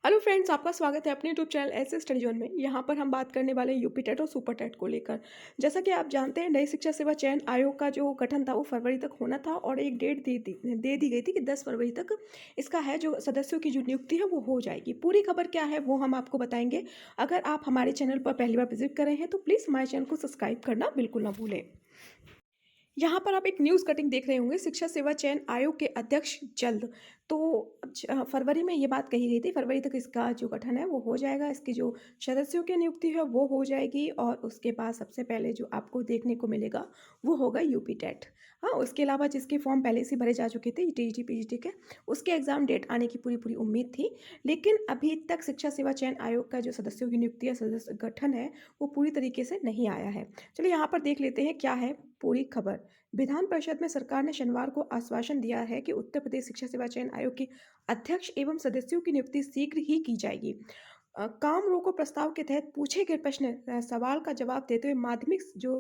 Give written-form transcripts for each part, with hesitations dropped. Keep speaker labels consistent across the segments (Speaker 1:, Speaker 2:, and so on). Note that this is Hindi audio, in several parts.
Speaker 1: हेलो फ्रेंड्स, आपका स्वागत है अपने यूट्यूब चैनल ऐसे स्टडी जोन में। यहाँ पर हम बात करने वाले हैं यूपी टेट और सुपर टेट को लेकर। जैसा कि आप जानते हैं, नई शिक्षा सेवा चयन आयोग का जो गठन था वो फरवरी तक होना था और एक डेट दे दी गई थी कि 10 फरवरी तक इसका है जो सदस्यों की जो नियुक्ति है वो हो जाएगी। पूरी खबर क्या है वो हम आपको बताएंगे। अगर आप हमारे चैनल पर पहली बार विजिट कर रहे हैं तो प्लीज़ हमारे चैनल को सब्सक्राइब करना बिल्कुल ना भूलें। यहाँ पर आप एक न्यूज़ कटिंग देख रहे होंगे, शिक्षा सेवा चयन आयोग के अध्यक्ष जल्द। तो फरवरी में ये बात कही गई थी, फरवरी तक इसका जो गठन है वो हो जाएगा, इसकी जो सदस्यों की नियुक्ति है वो हो जाएगी और उसके बाद सबसे पहले जो आपको देखने को मिलेगा वो होगा यूपी टेट। हाँ, उसके अलावा जिसके फॉर्म पहले से भरे जा चुके थे टीजीटी पीजीटी के, उसके एग्ज़ाम डेट आने की पूरी पूरी उम्मीद थी। लेकिन अभी तक शिक्षा सेवा चयन आयोग का जो सदस्यों की नियुक्ति या सदस्य गठन है वो पूरी तरीके से नहीं आया है। चलिए यहाँ पर देख लेते हैं क्या है पूरी खबर। विधान परिषद में सरकार ने शनिवार को आश्वासन दिया है कि उत्तर प्रदेश शिक्षा सेवा चयन आयोग के अध्यक्ष एवं सदस्यों की नियुक्ति शीघ्र ही की जाएगी। काम रोको प्रस्ताव के तहत पूछे गए प्रश्न सवाल का जवाब देते हुए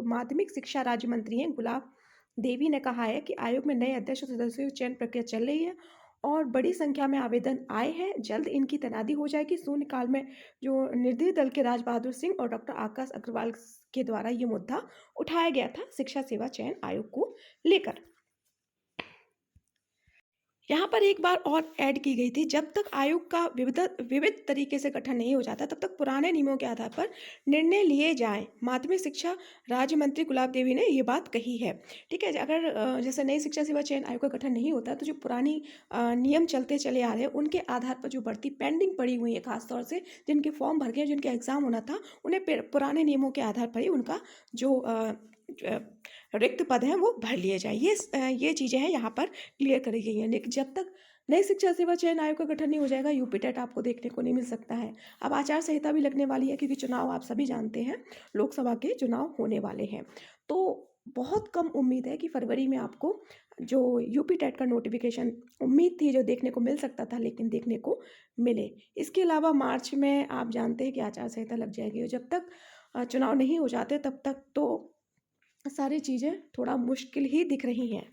Speaker 1: माध्यमिक शिक्षा राज्य मंत्री हैं गुलाब देवी ने कहा है कि आयोग में नए अध्यक्ष और सदस्यों की चयन प्रक्रिया चल रही है और बड़ी संख्या में आवेदन आए हैं। जल्द इनकी तैनाती हो जाएगी। शून्यकाल में जो निर्दलीय दल के राज बहादुर सिंह और डॉक्टर आकाश अग्रवाल के द्वारा ये मुद्दा उठाया गया था शिक्षा सेवा चयन आयोग को लेकर। यहाँ पर एक बार और ऐड की गई थी, जब तक आयोग का विविध तरीके से गठन नहीं हो जाता तब तक पुराने नियमों के आधार पर निर्णय लिए जाएं। माध्यमिक शिक्षा राज्य मंत्री गुलाब देवी ने ये बात कही है। ठीक है, अगर जैसे नई शिक्षा सेवा चयन आयोग का गठन नहीं होता तो जो पुरानी नियम चलते चले आ रहे हैं उनके आधार पर जो बढ़ती पेंडिंग पड़ी हुई है, खासतौर से जिनके फॉर्म भर गए, जिनके एग्जाम होना था, उन्हें पुराने नियमों के आधार पर ही उनका जो रिक्त पद हैं वो भर लिए जाए। ये चीज़ें हैं यहाँ पर क्लियर करी गई हैं। लेकिन जब तक नई शिक्षा सेवा चयन आयोग का गठन नहीं हो जाएगा यूपी टेट आपको देखने को नहीं मिल सकता है। अब आचार संहिता भी लगने वाली है क्योंकि चुनाव आप सभी जानते हैं, लोकसभा के चुनाव होने वाले हैं। तो बहुत कम उम्मीद है कि फरवरी में आपको जो यूपी टेट का नोटिफिकेशन उम्मीद थी जो देखने को मिल सकता था, लेकिन देखने को मिले। इसके अलावा मार्च में आप जानते हैं कि आचार संहिता लग जाएगी और जब तक चुनाव नहीं हो जाते तब तक तो सारी चीज़ें थोड़ा मुश्किल ही दिख रही हैं।